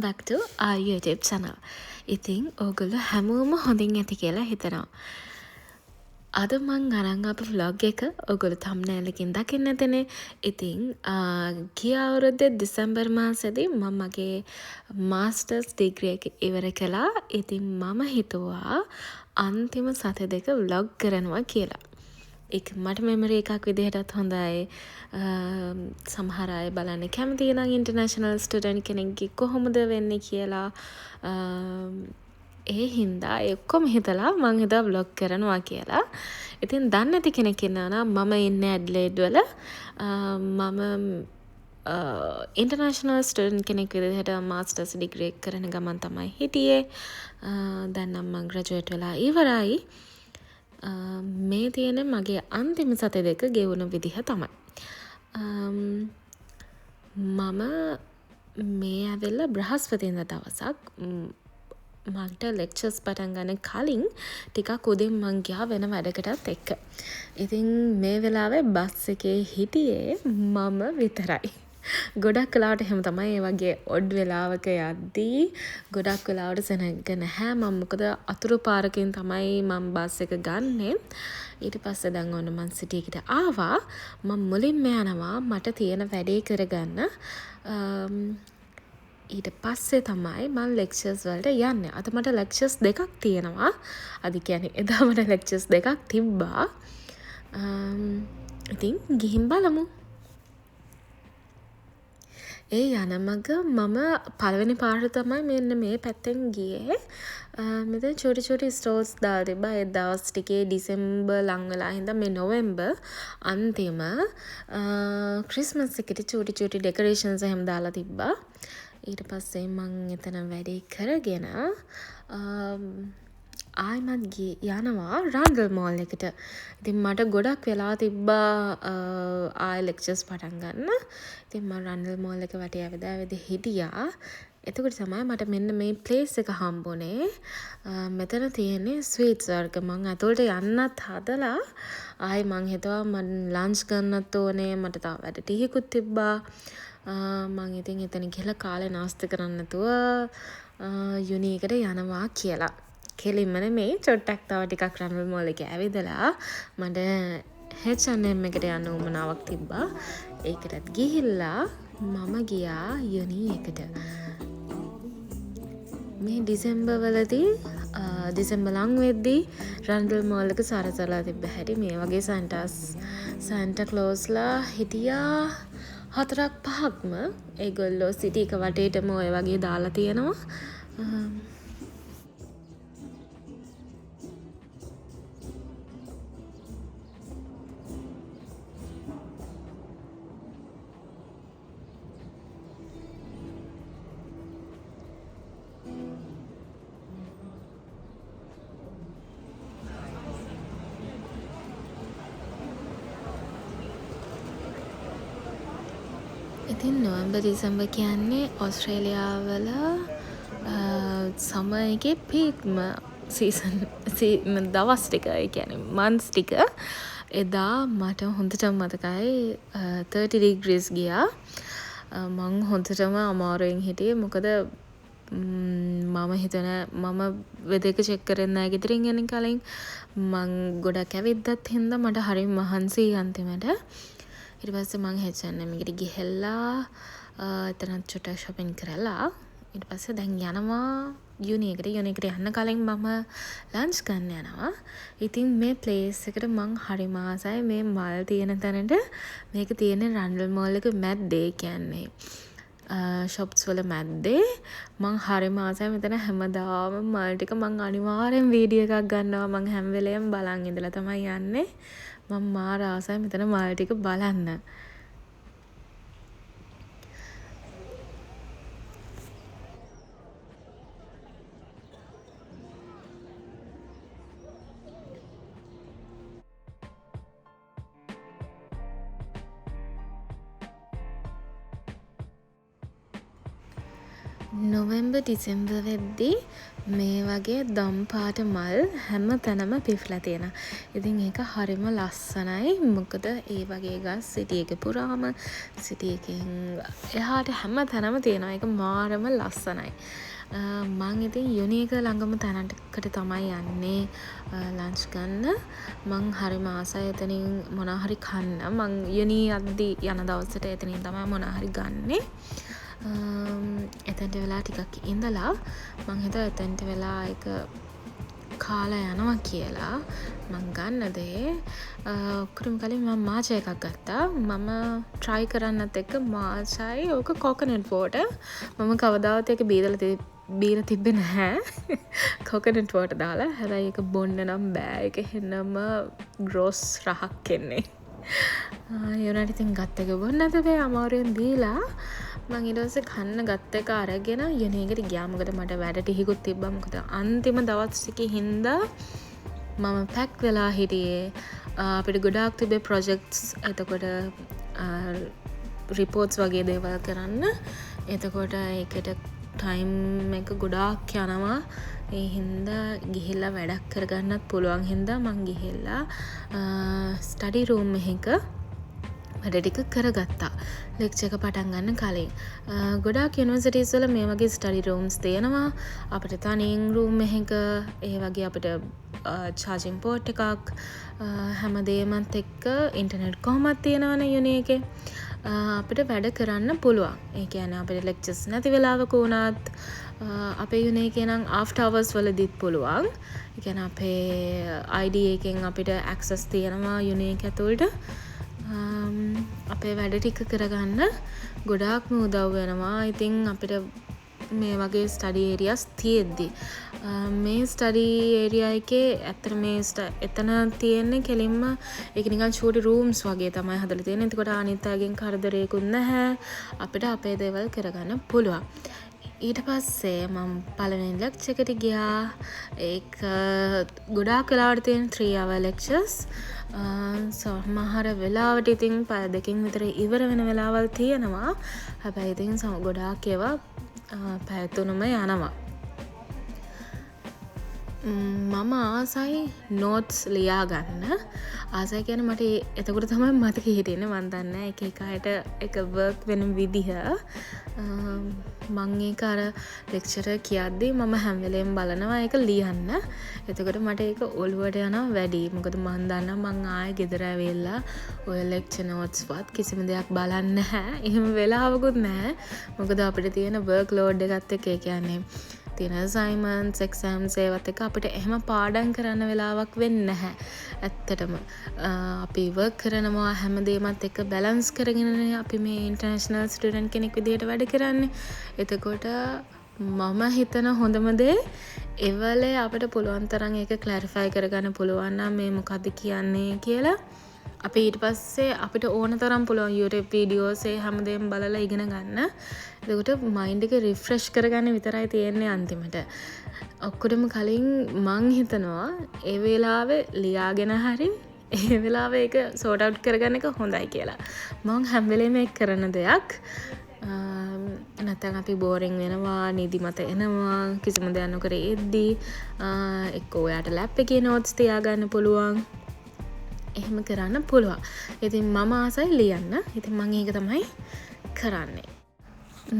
back to our YouTube channel. ඉතින් ඕගොල්ලෝ හැමෝම හොඳින් ඇති කියලා හිතනවා. අද මං අරන් ආපු vlog එක ඔයගොල්ලෝ thumbnail එකකින් දකින්න ඇතනේ. ඉතින් ගිය අවුරුද්දේ දෙසැම්බර් මාසෙදී මම මගේ මාස්ටර්ස් ඩිග්‍රී එක ඉවර කළා. ඉතින් මම හිතුවා අන්තිම සති දෙක vlog කරනවා කියලා. ඒක මට මෙමරි එකක් විදිහටත් හොඳයි. සමහර අය බලන්න කැමති නම් ඉන්ටර්නැෂනල් ස්ටුඩන්ට් කෙනෙක්ගේ කොහොමද වෙන්නේ කියලා. ඒ හින්දා ඔක්කොම හිතලා මං හිතා vlog කරනවා කියලා. ඉතින් දන්නේ නැති කෙනෙක් ඉන්නවා නම් මම ඉන්නේ ඇඩ්ලේඩ් වල. මම ඉන්ටර්නැෂනල් ස්ටුඩන්ට් කෙනෙක් විදිහට මාස්ටර්ස් ඩිග්‍රී කරන ගමන් තමයි හිටියේ. දැන් නම් මං ග්‍රැජුවේට් වෙලා ඉවරයි. මේ තියෙන මගේ අන්තිම සති දෙක ගෙවුණු විදිහ තමයි. මම මේ ඇවිල්ලා බ්‍රහස්පතින්දා දවසක් මට ලෙක්චර්ස් පටන් ගන්න කලින් ටිකක් උදේ මං ගියා වෙන වැඩකටත් එක්ක. ඉතින් මේ වෙලාවේ බස් එකේ හිටියේ මම විතරයි. ගොඩක් වෙලාවට එහෙම තමයි. ඒ වගේ ඔඩ් වෙලාවක යද්දී ගොඩක් වෙලාවට සෙනග නැහැ. මම මොකද අතුරු පාරකින් තමයි මම බස් එක ගන්නෙ. ඊට පස්සේ දැන් ඔන්න මං සිටි එකට ආවා. මම මුලින්ම යනවා මට තියෙන වැඩේ කරගන්න. ඊට පස්සේ තමයි මම ලෙක්චර්ස් වලට යන්නේ. අද මට ලෙක්චර්ස් දෙකක් තියෙනවා. අද කියන්නේ එදා මට ලෙක්චර්ස් දෙකක් තිබ්බා. ඉතින් ගිහින් බලමු. ඒ යන මග මම පළවෙනි පාරට තමයි මෙන්න මේ පැත්තෙන් ගියේ. මෙතන චූටි ස්ටෝල්ස් දාලා තිබ්බා. ඒ දවස් ටිකේ ඩිසෙම්බර් ලං වෙලා හින්දා මේ නොවෙම්බර් අන්තිම ක්‍රිස්මස් එකට චූටි ඩෙකොරේෂන්ස් එහෙම දාලා තිබ්බා. ඊට පස්සේ මං එතන වැඩේ කරගෙන ආයිමත් යනවා රන්ඩල් මෝල් එකට. ඉතින් මට ගොඩක් වෙලා තිබ්බා ආයි ලෙක්චර්ස් පටන් ගන්න. ඉතින් මම රන්ඩල් මෝල් එක වටේ ඇවිද හිටියා. එතකොට තමයි මට මෙන්න මේ ප්ලේස් එක හම්බුනේ. මෙතන තියෙන්නේ ස්වීට්ස් වර්ග. මං ඇතුළට යන්නත් හදලා ආයි මං හිතුවා මම ලන්ච් ගන්නත් ඕනේ. මට තව වැඩ ටිකකුත් තිබ්බා. මං ඉතින් එතන ගිහලා කාලේ නාස්ති කරන්න නැතුව යුනි එකට යනවා කියලා. කෙලින්ම නෙමෙයි චොට්ටක් තව ටිකක් රන්වල් මෝල් එකේ ඇවිදලා මට H&M එකට යන්න උවමනාවක් තිබ්බා. ඒකටත් ගිහිල්ලා මම ගියා යුනි එකට. මේ ඩිසෙම්බර් වලදී ඩිසෙම්බර් ලං වෙද්දී රන්ඩල් මෝල් එක සරසලා තිබ්බ හැටි මේ වගේ සැන්ටා ක්ලෝස්ලා හිටියා 4-5ක්ම. ඒගොල්ලෝ සිටි එක වටේටම ඔය වගේ දාලා තියෙනවා. ඉතින් නොවැම්බර් දිසැම්බර් කියන්නේ ඕස්ට්‍රේලියාවල සමර් එකේ පීක්ම සීසන් දවස් ටික. ඒ කියන්නේ මන්ත්ස් ටික. එදා මට හොඳටම මතකයි 30 degrees ගියා. මං හොඳටම අමාරුවෙන් හිටියේ. මොකද මම හිතන මම වෙදර් එක චෙක් කරන්නේ නැහැ ගෙදරින් යන්න කලින්. මං ගොඩක් ඇවිද්දත් හින්දා මට හරිම මහන්සියි අන්තිමට. ඊට පස්සේ මං H&M එකට ගිහලා එතනත් චුට්ටක් shopping කරලා ඊට පස්සේ දැන් යනවා යුනි එකට. යුනි එකට යන්න කලින් මම ලන්ච් ගන්න යනවා. ඉතින් මේ ප්ලේස් එකට මං හරිම ආසයි. මේ මල් තියෙන තැනට මේක තියෙන රන්ඩල් මෝල් එක මැද්දේ කියන්නේ shops වල මැද්දේ. මං හරිම ආසයි. මෙතන හැමදාම මල් ටික මං අනිවාර්යෙන් වීඩියෝ එකක් ගන්නවා. මං හැම වෙලේම බලන් ඉඳලා තමයි යන්නේ. මම මාර ආසයි මෙතන මල් ටික බලන්න. නොවෙම්බර් ඩිසෙම්බර් වෙද්දී මේ වගේ දම් පාට මල් හැම තැනම පිපිලා තියෙනවා. ඉතින් ඒක හරිම ලස්සනයි. මොකද ඒ වගේ ගස් සිටි එක පුරාම සිටි එකෙන් එහාට හැම තැනම තියෙනවා. ඒක මාරම ලස්සනයි. මං ඉතින් යුනීක ළඟම තැනකට තමයි යන්නේ ලන්ච් ගන්න. මං හරිම ආසයි එතනින් මොනා හරි කන්න. මං යුනී යද්දී යන දවසට එතනින් තමයි මොනා හරි ගන්නෙ. එතැන්ට වෙලා ටිකක් ඉඳලා මං හිතුවා එතැන්ට වෙලා එක කාලා යනවා කියලා. මං ගන්න දේ ඔක්කොටම කලින් මම මාචා එකක් ගත්තා. මම try කරන්නත් එක්ක මාචායි ඕක coconut water. මම කවදාවත් ඒක බීලා තිබ්බේ නැහැ. coconut water දාලා. හැබැයි ඒක බොන්න නම් බෑ. ඒක හෙන්නම gross රහක් එන්නේ. යුනට ඉතින් ගත්ත එක බොන්න නැතබේ අමාරුවෙන් දීලා මං ඊට පස්සේ කන්න ගත්ත එක අරගෙන යුනේකට ගියා. මොකද මට වැඩ ටිකකුත් තිබ්බා. මොකද අන්තිම දවස් ටිකේ හින්දා මම පැක් වෙලා හිටියේ. අපිට ගොඩාක් තිබ්බේ ප්‍රොජෙක්ට්ස්. එතකොට රිපෝට්ස් වගේ දේවල් කරන්න. එතකොට ඒකට ටයිම් එක ගොඩාක් යනවා. ඒ හින්දා ගිහිල්ලා වැඩක් කරගන්නත් පුළුවන් හින්දා මං ගිහිල්ලා ස්ටඩි රූම් එකක වැඩ ටික කරගත්තා. ලෙක්චර් එක පටන් ගන්න කලින්. ගොඩාක් යුනිවර්සිටිස් වල මේ වගේ ස්ටඩි රූම්ස් තියෙනවා. අපිට තනියෙන් රූම් එකක ඒ වගේ අපිට චාර්ජින් පෝට් එකක් හැමදේමත් එක්ක ඉන්ටර්නෙට් කොහොමත් තියෙනවනේ යුනි එකේ. අපිට වැඩ කරන්න පුළුවන්. ඒ කියන්නේ අපිට ලෙක්චර්ස් නැති වෙලාවක වුණත් අපේ යුනි එකේ නම් ආෆ්ටර් අවර්ස් වලදීත් පුළුවන්. ඒ කියන්නේ අපේ ID එකෙන් අපිට ඇක්සස් තියෙනවා යුනි එක ඇතුළට. අපේ වැඩ ටික කරගන්න ගොඩාක්ම උදව් වෙනවා. ඉතින් අපිට මේ වගේ ස්ටඩි ඒරියාස් තියෙද්දි මේ ස්ටඩි ඒරියා එකේ ඇත්තට මේ එතන තියෙන්නේ කෙලින්ම ඒක නිකන් චූටි රූම්ස් වගේ තමයි හදලා තියෙන්නේ. එතකොට අනිත් අයගෙන් කරදරයකුත් නැහැ. අපිට අපේ දේවල් කරගන්න පුළුවන්. ඊට පස්සේ මම පළවෙනි ලෙක්චර් එකට ගියා. ඒක ගොඩාක් වෙලාවට තියෙන 3 hour lectures. සමහර වෙලාවට ඉතින් පැය දෙකකින් විතර ඉවර වෙන වෙලාවල් තියෙනවා. හැබැයි ඉතින් ගොඩාක් ඒවා පැය 3ම යනවා. මම ආසයි නෝට්ස් ලියා ගන්න. ආසයි කියන්නේ මට එතකොට තමයි මතක හිටින්නේ. මන් දන්නේ එක එක අයට එක වර්ක් වෙන විදිහ. මං ඒක අර ලෙක්චරර් කියද්දි මම හැම වෙලේම බලනවා ඒක ලියන්න. එතකොට මට ඒක ඔළුවට යනවා වැඩි. මොකද මන් දන්නවා මං ආයේ ගෙදර ඇවිල්ලා ඔය ලෙක්චර් නෝට්ස් වත් කිසිම දෙයක් බලන්නේ නැහැ. එහෙම වෙලාවකුත් නැහැ. මොකද අපිට තියෙන වර්ක් ලෝඩ් එකත් එක්ක ඒ කියන්නේ තියෙන අසයින්මන්ට්ස් එක්සෑම්ස් ඒවත් එක අපිට එහෙම පාඩම් කරන්න වෙලාවක් වෙන්නේ නැහැ. ඇත්තටම අපි වර්ක් කරනවා හැමදේමත් එක්ක බැලන්ස් කරගෙනනේ අපි මේ ඉන්ටර්නැෂනල් ස්ටුඩන්ට් කෙනෙක් විදිහට වැඩ කරන්නේ. එතකොට මම හිතන හොඳම දේ එවලේ අපිට පුළුවන් තරම් ඒක ක්ලැරිෆයි කරගන්න පුළුවන් නම් මේ මොකද්ද කියන්නේ කියලා අපි ඊට පස්සේ අපිට ඕන තරම් පුළුවන් YouTube වීඩියෝස් ඒ හැමදේම බලලා ඉගෙන ගන්න. එතකොට මයින්ඩ් එක රිෆ්‍රෙෂ් කරගන්න විතරයි තියෙන්නේ අන්තිමට. ඔක්කොටම කලින් මං හිතනවා ඒ වෙලාවේ ලියාගෙන හරි ඒ වෙලාවේ ඒක සෝට් අවුට් කරගන්න එක හොඳයි කියලා. මං හැම වෙලේම ඒක කරන දෙයක්. නැත්නම් අපි බෝරින් වෙනවා, නිදිමත එනවා, කිසිම දෙයක් නොකර ඉද්දී එක්ක ඔයාට ලැප් එකේ නෝට්ස් තියාගන්න පුළුවන්. එහෙම කරන්න පුළුවන්. ඉතින් මම ආසයි ලියන්න. ඉතින් මම ඒක තමයි කරන්නේ.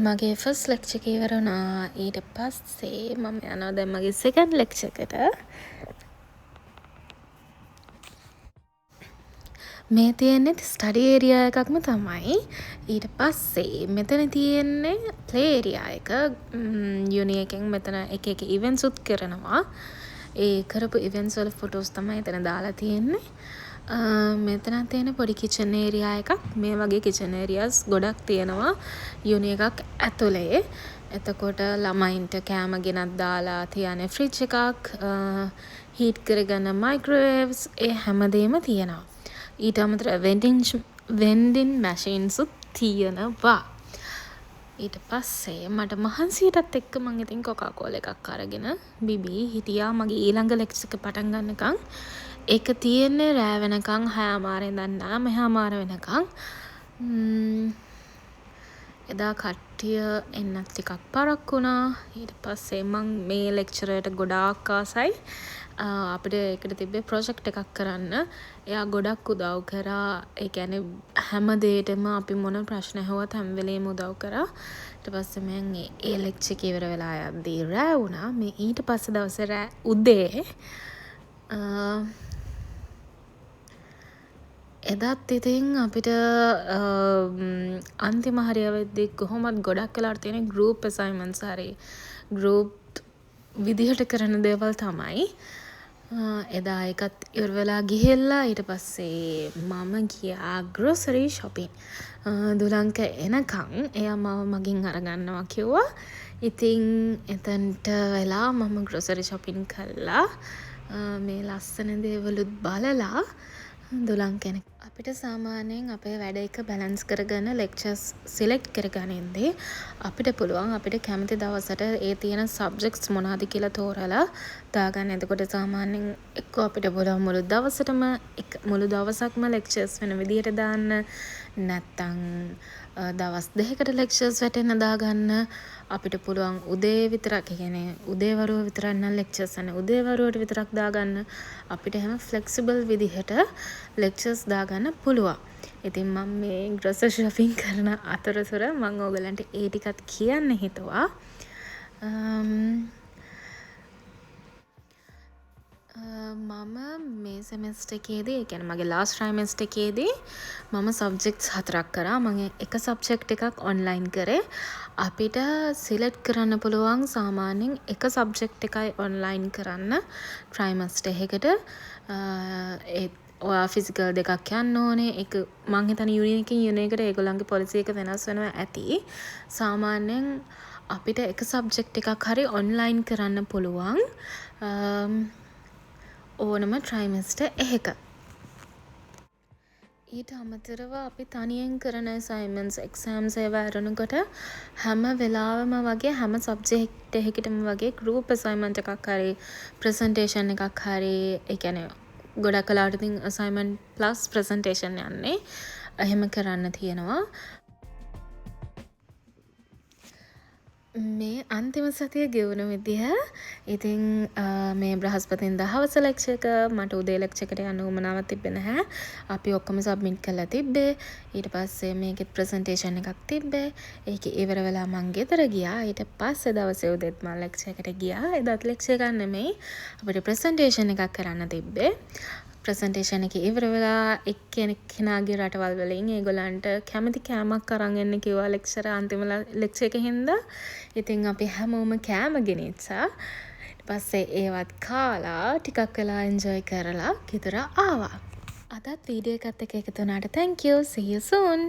මගේ ෆස්ට් ලෙක්චර් එක ඉවර වුණා. ඊට පස්සේ මම යනවා දැන් මගේ සෙකන්ඩ් ලෙක්චර් එකට. මේ තියෙන්නේ ස්ටඩි ඒරියා එකක්ම තමයි. ඊට පස්සේ මෙතන තියෙන්නේ ප්ලේ ඒරියා එක. යුනි එකෙන් මෙතන එක එක ඉවෙන්ට්ස් උත් කරනවා. ඒ කරපු ඉවෙන්ට්ස් වල ෆොටෝස් තමයි එතන දාලා තියෙන්නේ. මෙතන තියෙන පොඩි කිචන් ඒරියා එකක්. මේ වගේ කිචන් ඒරියාස් ගොඩක් තියෙනවා යුනි එකක් ඇතුලේ. එතකොට ළමයින්ට කෑම ගෙනත් දාලා තියන ෆ්‍රිජ් එකක්, හීට් කරගන්න මයික්‍රෝවේව්ස් ඒ හැමදේම තියෙනවා. ඊට අමතරව වෙන්ඩින් මැෂින්ස් උත් තියෙනවා. ඊට පස්සේ මට මහන්සියටත් එක්ක මං ඉතින් කොකා කෝලා එකක් අරගෙන බිබී හිටියා මගේ ඊළඟ ලෙක්චර් එක පටන් ගන්නකම්. ඒක තියෙන්නේ රෑ වෙනකන් 6:00 ඉඳන් 9:00 වෙනකන්. එදා කට්ටිය එන්නත් ටිකක් පරක්කු වුණා. ඊට පස්සේ මං මේ ලෙක්චරර්ට ගොඩාක් ආසයි. අපිට ඒකට තිබ්බේ ප්‍රොජෙක්ට් එකක් කරන්න. එයා ගොඩක් උදව් කරා. ඒ කියන්නේ හැම දේටම අපි මොන ප්‍රශ්න ඇහුවත් හැම වෙලේම උදව් කරා. ඊට පස්සේ මම ඒ ලෙක්චර් එක ඉවර වෙලා යද්දී රෑ වුණා. මේ ඊට පස්සේ දවසේ රෑ උදේ එදත් ඉතින් අපිට අන්තිම හරිය වෙද්දී කොහොමත් ගොඩක් වෙලාවට තියෙන ගෲප් අසයින්මන්ට්ස් හරි ගෲප් විදිහට කරන දේවල් තමයි. එදා ඒකත් ඉවර වෙලා ගිහිල්ලා ඊට පස්සේ මම ගියා ග්‍රෝසරි shopping. දුලංක එනකන් එයා මාව මගෙන් අරගන්නවා කිව්වා. ඉතින් එතනට වෙලා මම ග්‍රෝසරි shopping කළා. මේ ලස්සන දේවලුත් බලලා දුලං කෙනෙක් අපිට සාමාන්‍යයෙන් අපේ වැඩ එක බැලන්ස් කරගෙන ලෙක්චර්ස් සිලෙක්ට් කරගනිද්දී අපිට පුළුවන් අපිට කැමති දවසට ඒ තියෙන සබ්ජෙක්ට්ස් මොනවද කියලා තෝරලා දාගන්න. එතකොට සාමාන්‍යයෙන් එක්ක අපිට පුළුවන් මුළු දවසක්ම ලෙක්චර්ස් වෙන විදියට දාන්න. නැත්තම් දවස් දෙකකට ලෙක්චර්ස් වැටෙන්න දාගන්න. අපිට පුළුවන් උදේ විතරක් කියන්නේ උදේවරුව විතරක් නම් ලෙක්චර්ස් යන උදේවරුවට විතරක් දාගන්න. අපිට හැම ෆ්ලෙක්සිබල් විදිහට ලෙක්චර්ස් දාගන්න පුළුවන්. ඉතින් මම මේ ග්‍රොසරි shopping කරන අතරතුර මම ඕගලන්ට ඒ ටිකත් කියන්න හිතුවා. මම මේ සෙමෙස්ටර් එකේදී ඒ කියන්නේ මගේ ලාස්ට් ට්‍රයිමෙස්ටර් එකේදී මම සබ්ජෙක්ට්ස් 4ක් කරා. මම එක සබ්ජෙක්ට් එකක් ඔන්ලයින් කරේ. අපිට සිලෙක්ට් කරන්න පුළුවන් සාමාන්‍යයෙන් එක සබ්ජෙක්ට් එකයි ඔන්ලයින් කරන්න ට්‍රයිමෙස්ටර් එකකට. ඔයා ෆිසිකල් දෙකක් යන්න ඕනේ. ඒක මං හිතන්නේ යුනියන් එකකින් යුනියන් එකට ඒගොල්ලන්ගේ පොලිසි එක වෙනස් වෙනවා ඇති. සාමාන්‍යයෙන් අපිට එක සබ්ජෙක්ට් එකක් හරි ඔන්ලයින් කරන්න පුළුවන්. ඕනම ට්‍රයිමෙස්ටර් එකක. ඊට අමතරව අපි තනියෙන් කරන අසයින්මන්ට්ස් එක්සෑම්ස් ඒවා අරනකොට හැම වෙලාවම වගේ හැම සබ්ජෙක්ට් එකකටම වගේ ගෲප් අසයින්මන්ට් එකක් හරි ප්‍රසන්ටේෂන් එකක් හරි ඒ කියන්නේ ගොඩක් වෙලාවට ඉතින් අසයින්මන්ට් ප්ලස් ප්‍රසන්ටේෂන් යන්නේ. එහෙම කරන්න තියෙනවා. මේ අන්තිම සතිය ගෙවුණ විදිහ ඉතින් මේ බ්‍රහස්පතින්දා හවස ලෙක්චර් එක මට උදේ ලෙක්චර් එකට යන්න උවමනාවක් තිබ්බේ නැහැ. අපි ඔක්කොම සබ්මිට් කරලා තිබ්බේ. ඊට පස්සේ මේකෙත් ප්‍රසන්ටේෂන් එකක් තිබ්බේ. ඒක ඉවර වෙලා මං ගෙදර ගියා. ඊට පස්සේ දවසේ උදේත් මම ලෙක්චර් එකට ගියා. එදාත් ලෙක්චර් එකක් නෙමෙයි අපිට ප්‍රසන්ටේෂන් එකක් කරන්න තිබ්බේ. ප්‍රසන්ටේෂන් එක ඉවර වෙලා එක්කෙනාගේ රටවල් වලින් ඒගොල්ලන්ට කැමති කෑමක් අරන් එන්න කිව්වා ලෙක්චර් අන්තිම ලෙක්චර් එක හින්දා. ඉතින් අපි හැමෝම කෑම ගෙනිච්චා. ඊට පස්සේ ඒවත් කාලා ටිකක් වෙලා එන්ජොයි කරලා ගෙදර ආවා. අදත් වීඩියෝ එකත් එක්ක එකතු වුණාට thank you. See you soon.